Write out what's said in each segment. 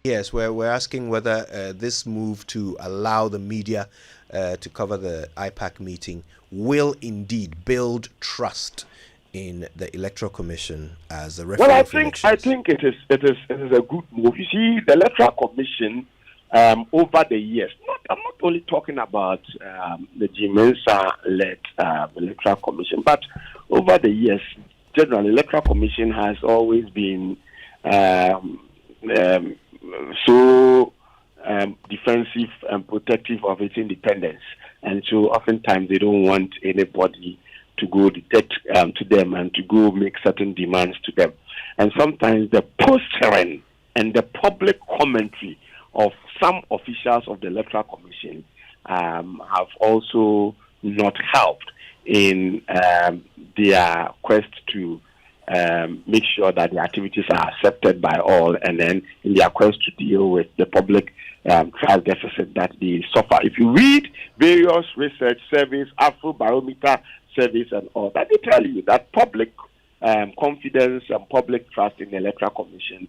Yes, we're asking whether this move to allow the media to cover the IPAC meeting will indeed build trust in the Electoral Commission as a Well, referee of I elections. think it is a good move. You see, the Electoral Commission over the years. I'm not only talking about the Jimensa-led Electoral Commission, but over the years, generally, Electoral Commission has always been so defensive and protective of its independence, and so oftentimes they don't want anybody to go detect to them and to go make certain demands to them. And sometimes the posturing and the public commentary of some officials of the Electoral Commission have also not helped in their quest to make sure that the activities are accepted by all, and then in their quest to deal with the public trust deficit that they suffer. If you read various research surveys, Afrobarometer surveys and all that, they tell you that public confidence and public trust in the Electoral Commission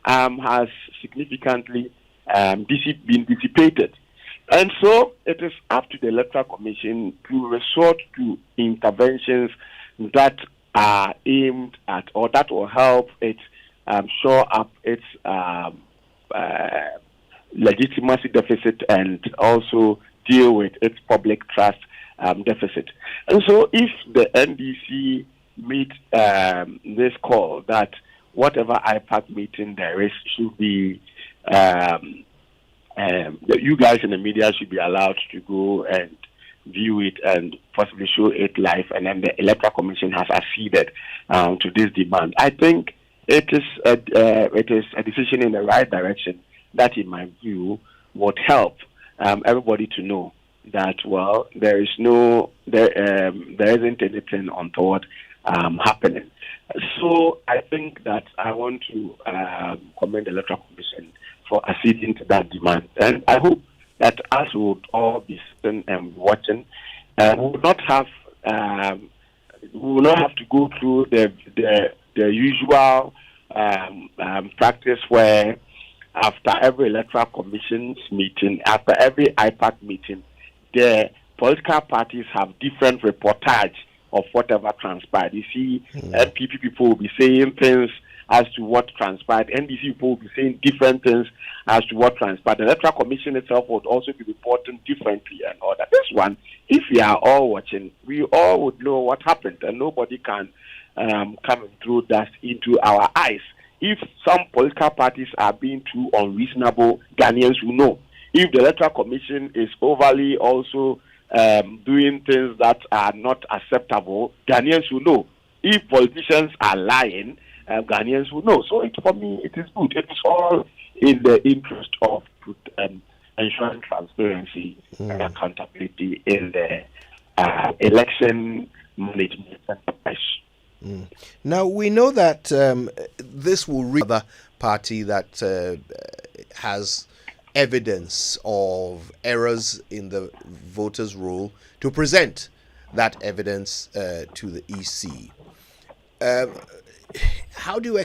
has significantly been dissipated. And so it is up to the Electoral Commission to resort to interventions that are aimed at, or that will help it shore up its legitimacy deficit and also deal with its public trust deficit. And so if the NDC meet this call that whatever IPAC meeting there is should be, you guys in the media should be allowed to go and view it and possibly show it live, and then the Electoral Commission has acceded to this demand. I think it is a decision in the right direction that, in my view, would help everybody to know that, well, there isn't anything untoward happening. So I think that I want to commend the Electoral Commission for acceding to that demand, and I hope that as we would all be sitting and watching, we will not have to go through the usual practice where after every Electoral Commission's meeting, after every IPAC meeting, the political parties have different reportage of whatever transpired. You see, NPP people will be saying things as to what transpired. NDC people will be saying different things as to what transpired. The Electoral Commission itself would also be reporting differently and all that. This one, if we are all watching, we all would know what happened, and nobody can come and throw dust into our eyes. If some political parties are being too unreasonable, Ghanaians will know. If the Electoral Commission is overly also doing things that are not acceptable, Ghanaians will know. If politicians are lying, Ghanaians will know. So for me, it is good. It is all in the interest of ensuring transparency and accountability in the election management enterprise. Now, we know that this will reach the party that has evidence of errors in the voters' roll to present that evidence to the EC. How do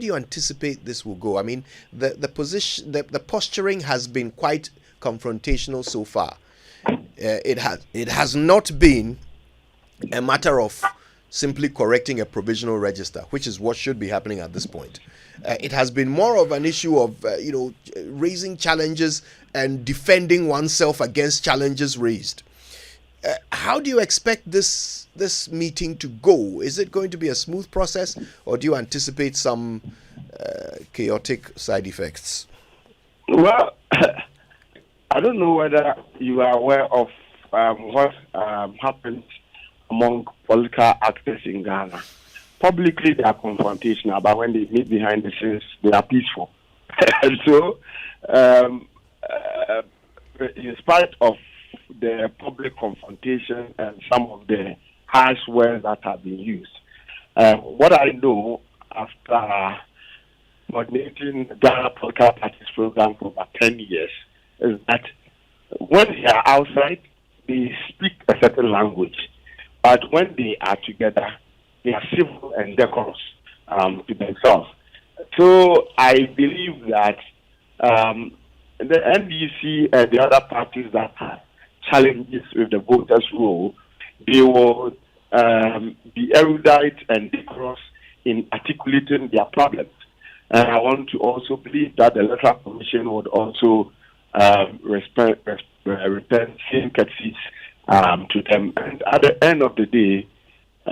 you anticipate this will go? I mean, the posturing has been quite confrontational so far. It has not been a matter of simply correcting a provisional register, which is what should be happening at this point. It has been more of an issue of raising challenges and defending oneself against challenges raised. How do you expect this meeting to go? Is it going to be a smooth process, or do you anticipate some chaotic side effects? Well, I don't know whether you are aware of what happened among political actors in Ghana. Publicly, they are confrontational, but when they meet behind the scenes, they are peaceful. And so, in spite of the public confrontation and some of the harsh words that have been used, what I know after coordinating Ghana Political Parties program for about 10 years is that when they are outside, they speak a certain language. But when they are together, they are civil and decorous to themselves. So I believe that the NDC and the other parties that have challenges with the voters' role, they will be erudite and decorous in articulating their problems. And I want to also believe that the Electoral Commission would also return courtesies to them. And at the end of the day,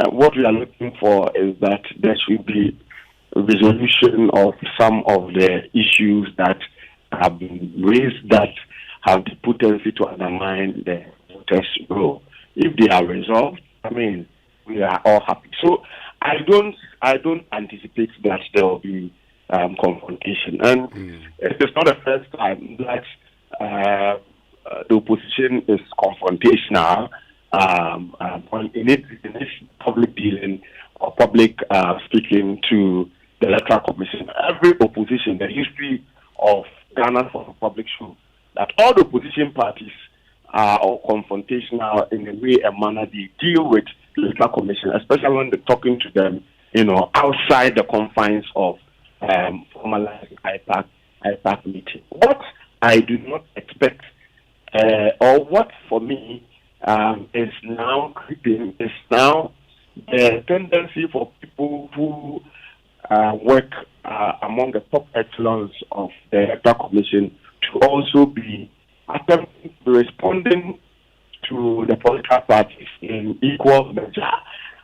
what we are looking for is that there should be a resolution of some of the issues that have been raised that have the potency to undermine the voters' role. If they are resolved, I mean, we are all happy. So I don't anticipate that there will be confrontation, and it is not the first time that the opposition is confrontational in its public dealing or public speaking to the Electoral Commission. Every opposition, the history of Ghana for the public show that all the opposition parties are confrontational in the way and manner they deal with the Electoral Commission, especially when they're talking to them, outside the confines of formalized IPAC meeting. What I do not expect, or what for me is now creeping, is now the tendency for people who work among the top echelons of the Electoral Commission to also be responding to the political parties in equal measure.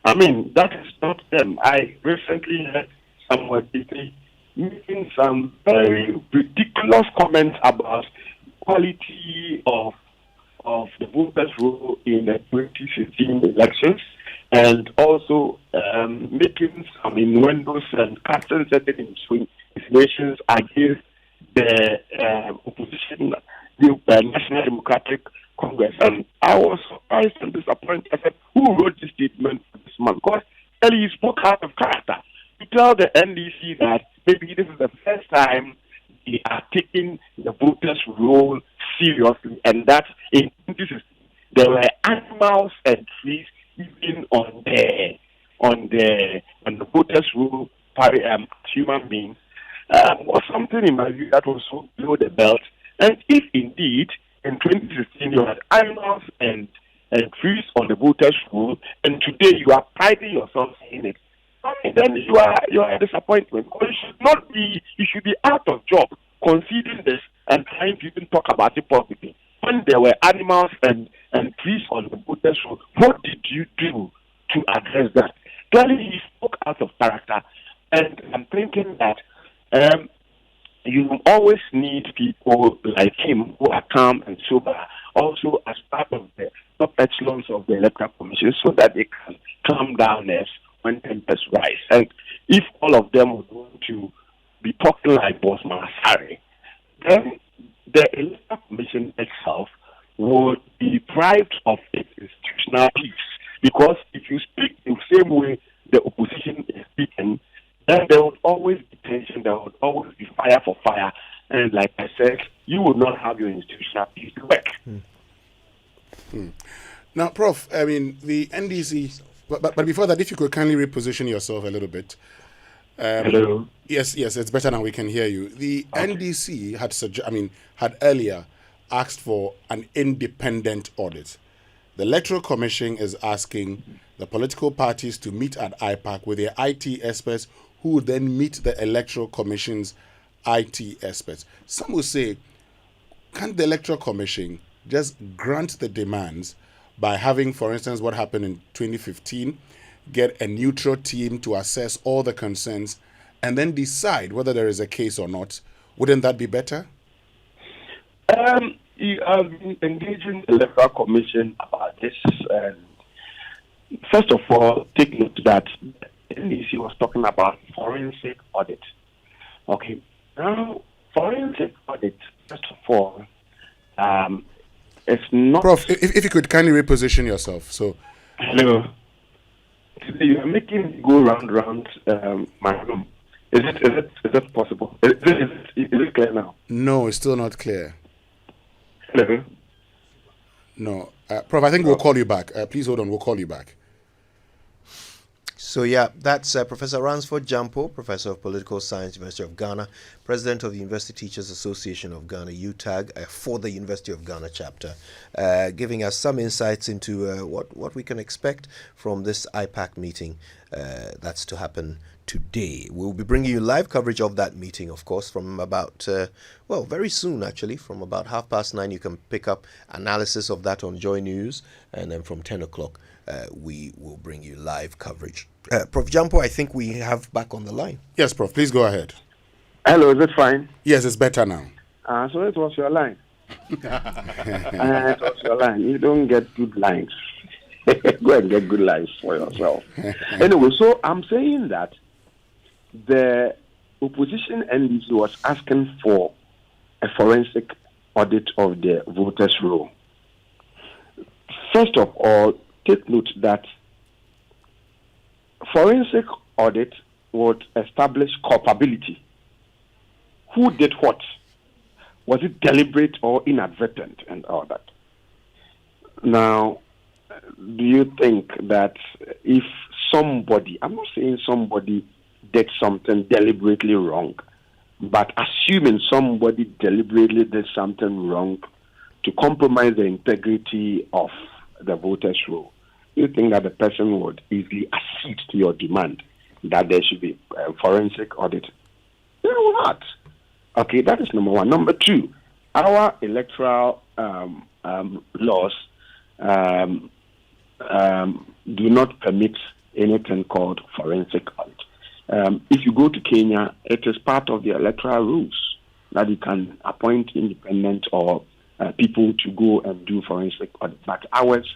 I mean, that is not them. I recently heard someone making some very ridiculous comments about quality of the voters' role in the 2016 elections, and also making some innuendos and casting certain insinuations against the opposition, the National Democratic Congress. And I was surprised and disappointed. I said, who wrote this statement for this man? Because he spoke out of character. To tell the NDC that maybe this is the first time they are taking the voters' role seriously, and that in 2016 there were animals and trees even on the voters' role human beings, was something in my view that was so below the belt. And if indeed in 2016 you had animals and trees on the voters' role, and today you are priding yourself in it, then you are a disappointment. You should be out of job conceding this and trying to even talk about it publicly. When there were animals and trees on the voters' roll, what did you do to address that? Clearly, he spoke out of character, and I'm thinking that you always need people like him who are calm and sober, also as part of the top echelons of the Electoral Commission, so that they can calm down when tempers rise. And if all of them would want to be talking like Boss Masari, then the Electoral Commission itself would be deprived of its institutional peace. Because if you speak the same way the opposition is speaking, then there would always be tension, there would always be fire for fire. And like I said, you would not have your institutional peace to work. Now, Prof, I mean, the NDC, but before that, if you could kindly reposition yourself a little bit. Hello? Yes, it's better now. We can hear you. The NDC had earlier asked for an independent audit. The Electoral Commission is asking the political parties to meet at IPAC with their IT experts, who would then meet the Electoral Commission's IT experts. Some will say, can't the Electoral Commission just grant the demands by having, for instance, what happened in 2015, get a neutral team to assess all the concerns and then decide whether there is a case or not? Wouldn't that be better? You have been engaging the Electoral Commission about this. First of all, take note that NDC was talking about forensic audit. Okay. Now, forensic audit, first of all, it's not... Prof, if you could kindly reposition yourself. So, hello. Today you are making me go round my room. Is it possible? Is it clear now? No, it's still not clear. Hello? No. Prof, I think we'll call you back. Please hold on, we'll call you back. So yeah, that's Professor Ransford Jampo, Professor of Political Science, University of Ghana, President of the University Teachers Association of Ghana, UTAG, for the University of Ghana chapter, giving us some insights into what we can expect from this IPAC meeting that's to happen today. We'll be bringing you live coverage of that meeting, of course, from about, very soon actually, from about 9:30 you can pick up analysis of that on Joy News, and then from 10 o'clock we will bring you live coverage. Prof. Jampo, I think we have back on the line. Yes, Prof, please go ahead. Hello, is it fine? Yes, it's better now. So it was your line. It was your line. You don't get good lines. Go and get good lines for yourself. Anyway, so I'm saying that the opposition NDC was asking for a forensic audit of the voters' roll. First of all, take note that forensic audit would establish culpability. Who did what? Was it deliberate or inadvertent and all that? Now, do you think that if somebody, I'm not saying somebody did something deliberately wrong, but assuming somebody deliberately did something wrong to compromise the integrity of the voters' roll, you think that the person would easily accede to your demand that there should be a forensic audit? You know what? Okay, that is number one. Number two, our electoral laws do not permit anything called forensic audit. If you go to Kenya, it is part of the electoral rules that you can appoint independent or people to go and do forensic audit, but ours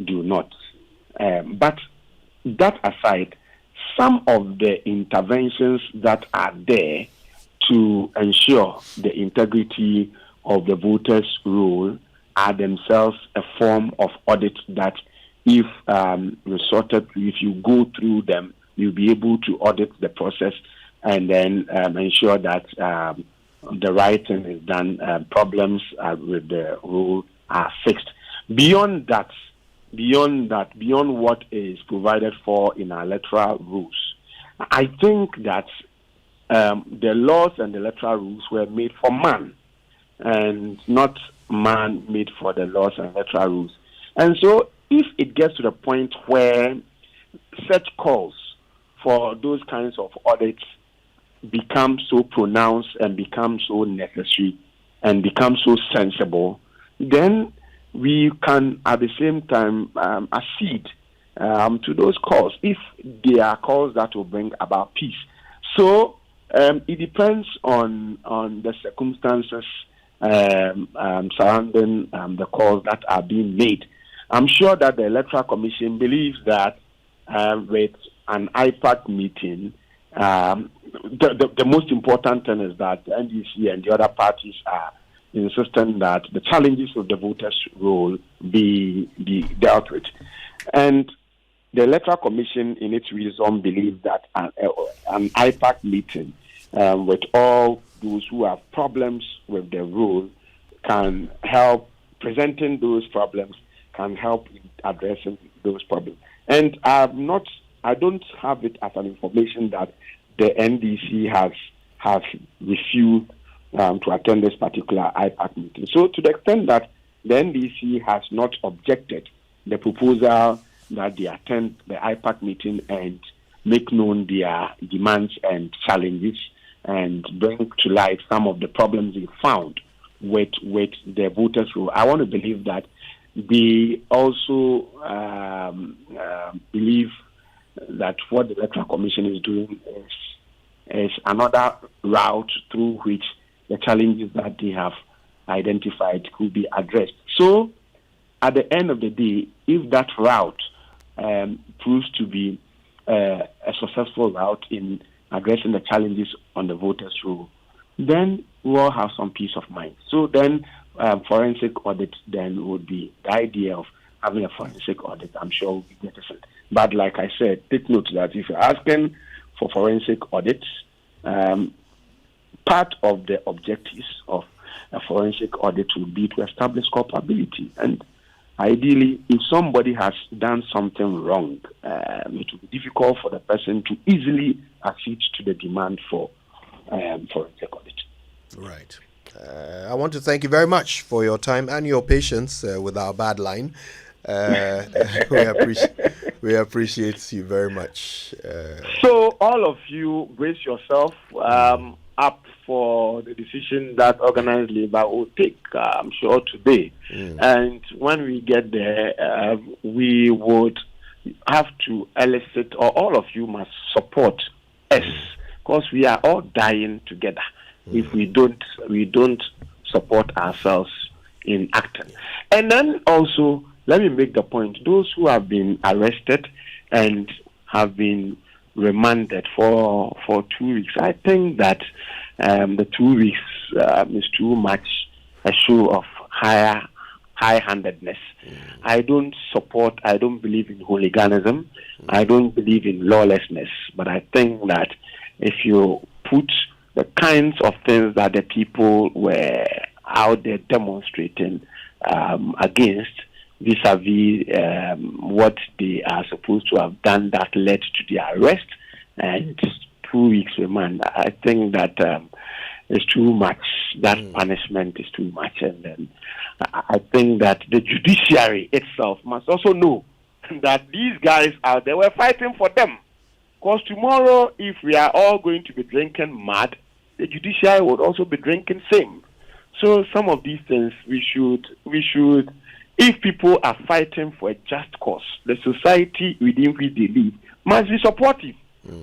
do not. But that aside, some of the interventions that are there to ensure the integrity of the voters' roll are themselves a form of audit that, if resorted to, if you go through them, you'll be able to audit the process and then ensure that the right thing is done, problems with the rule are fixed. Beyond what is provided for in our electoral rules, I think that the laws and the electoral rules were made for man and not man made for the laws and electoral rules. And so if it gets to the point where such calls for those kinds of audits become so pronounced and become so necessary and become so sensible, then we can at the same time accede to those calls if they are calls that will bring about peace. So it depends on the circumstances surrounding the calls that are being made. I'm sure that the Electoral Commission believes that with an IPAC meeting, the most important thing is that the NDC and the other parties are insisting that the challenges of the voters' roll be dealt with. And the Electoral Commission, in its wisdom, believes that an IPAC meeting with all those who have problems with the rule can help presenting those problems, can help in addressing those problems. And I don't have it as an information that the NDC has refused to attend this particular IPAC meeting. So to the extent that the NDC has not objected the proposal that they attend the IPAC meeting and make known their demands and challenges and bring to light some of the problems they found with the voters' roll, I want to believe that they also believe that what the Electoral Commission is doing is another route through which the challenges that they have identified could be addressed. So, at the end of the day, if that route proves to be a successful route in addressing the challenges on the voters' roll, then we all have some peace of mind. So then forensic audit then would be the idea of having a forensic audit. I'm sure will be beneficial. But like I said, take note that if you're asking for forensic audits, part of the objectives of a forensic audit will be to establish culpability. And ideally, if somebody has done something wrong, it will be difficult for the person to easily accede to the demand for forensic audit. Right. I want to thank you very much for your time and your patience with our bad line. We appreciate you very much. So all of you brace yourself up for the decision that organized labor will take, I'm sure, today. And when we get there, we would have to elicit, or all of you must support us, because we are all dying together. If we don't support ourselves in acting. And then also, let me make the point, those who have been arrested and have been remanded for 2 weeks, I think that the 2 weeks is too much a show of high-handedness. I don't believe in hooliganism. I don't believe in lawlessness. But I think that if you put the kinds of things that the people were out there demonstrating against, vis-a-vis what they are supposed to have done that led to the arrest and 2 weeks remand, I think that it's too much. That punishment is too much. And then I think that the judiciary itself must also know that these guys out there were fighting for them. Because tomorrow, if we are all going to be drinking mad, the judiciary would also be drinking same. So some of these things we should, if people are fighting for a just cause, the society within which they live must be supportive.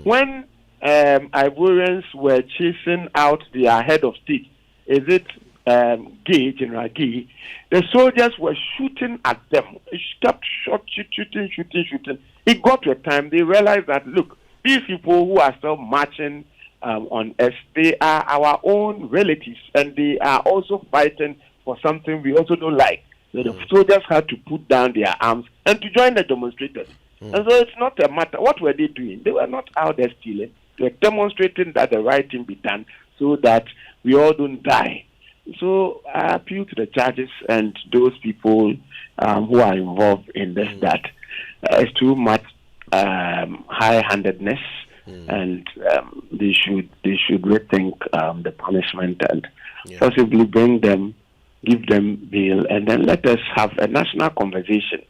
When Ivorians were chasing out their head of state, is it General Gay, the soldiers were shooting at them. They kept shooting. It got to a time they realized that, look, these people who are still marching on us, they are our own relatives, and they are also fighting for something we also don't like. So the soldiers had to put down their arms and to join the demonstrators. And so it's not a matter. What were they doing? They were not out there stealing. They were demonstrating that the right thing be done so that we all don't die. So I appeal to the judges and those people who are involved in this that it's too much high-handedness, and they should rethink the punishment and possibly give them bail, and then let us have a national conversation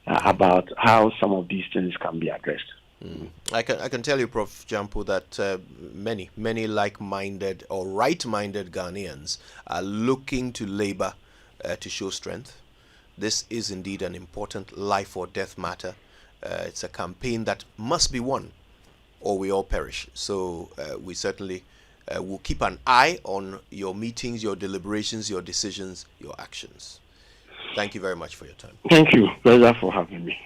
about how some of these things can be addressed. I can tell you, Prof. Jampo, that many like-minded or right-minded Ghanaians are looking to labor to show strength. This is indeed an important life or death matter. It's a campaign that must be won, or we all perish. So we certainly will keep an eye on your meetings, your deliberations, your decisions, your actions. Thank you very much for your time. Thank you. Pleasure for having me.